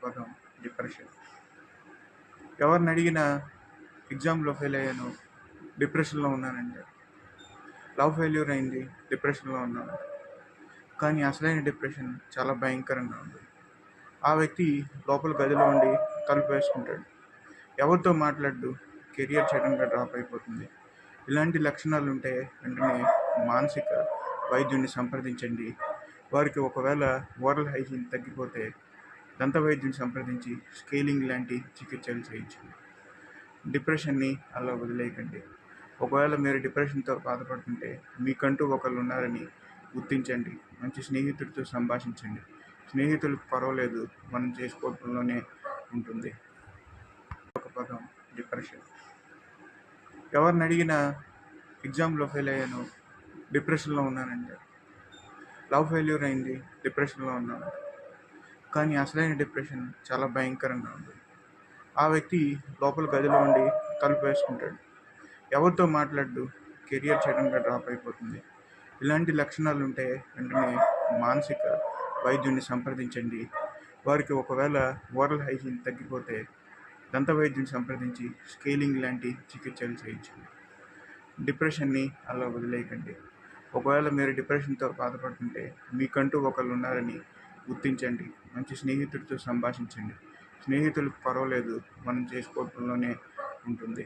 పదం డిప్రెషన్. ఎవరిని అడిగినా ఎగ్జామ్లో ఫెయిల్ అయ్యాను, డిప్రెషన్లో ఉన్నానంటారు. లవ్ ఫెయిల్యూర్ అయింది, డిప్రెషన్లో ఉన్నాను. కానీ అసలైన డిప్రెషన్ చాలా భయంకరంగా ఉంది. ఆ వ్యక్తి లోపల గదిలో ఉండి తలుపు వేసుకుంటాడు. ఎవరితో మాట్లాడు, కెరియర్ సడన్గా డ్రాప్ అయిపోతుంది. ఇలాంటి లక్షణాలు ఉంటే వెంటనే మానసిక వైద్యుని సంప్రదించండి. వారికి ఒకవేళ ఓరల్ హైజీన్ తగ్గిపోతే దంత వైద్యుని సంప్రదించి స్కేలింగ్ లాంటి చికిత్సలు చేయించండి. డిప్రెషన్ని అలా వదిలేయకండి. ఒకవేళ మీరు డిప్రెషన్తో బాధపడుతుంటే మీకంటూ ఒకళ్ళు ఉన్నారని గుర్తించండి. మంచి స్నేహితుడితో సంభాషించండి. స్నేహితులకు పర్వాలేదు, మనం చేసుకోవడంలోనే ఉంటుంది. ఒక పదం డిప్రెషన్. ఎవరిని అడిగినా ఎగ్జామ్లో ఫెయిల్ అయ్యాను, డిప్రెషన్లో ఉన్నానంటారు. లవ్ ఫెయిల్యూర్ అయింది, డిప్రెషన్లో ఉన్నాను. కానీ అసలైన డిప్రెషన్ చాలా భయంకరంగా ఉంది. ఆ వ్యక్తి లోపల గదిలో ఉండి తలుపు వేసుకుంటాడు. ఎవరితో మాట్లాడు, కెరియర్ సడన్గా డ్రాప్ అయిపోతుంది. ఇలాంటి లక్షణాలు ఉంటే వెంటనే మానసిక వైద్యుని సంప్రదించండి. వారికి ఒకవేళ ఓరల్ హైజీన్ తగ్గిపోతే దంత వైద్యుని సంప్రదించి స్కేలింగ్ లాంటి చికిత్సలు చేయించండి. డిప్రెషన్ని అలా వదిలేయకండి. ఒకవేళ మీరు డిప్రెషన్తో బాధపడుతుంటే మీకంటూ ఒకళ్ళు ఉన్నారని గుర్తించండి. మంచి స్నేహితుడితో సంభాషించండి. స్నేహితులకు పర్వాలేదు, మనం చేసుకోవడంలోనే ఉంటుంది.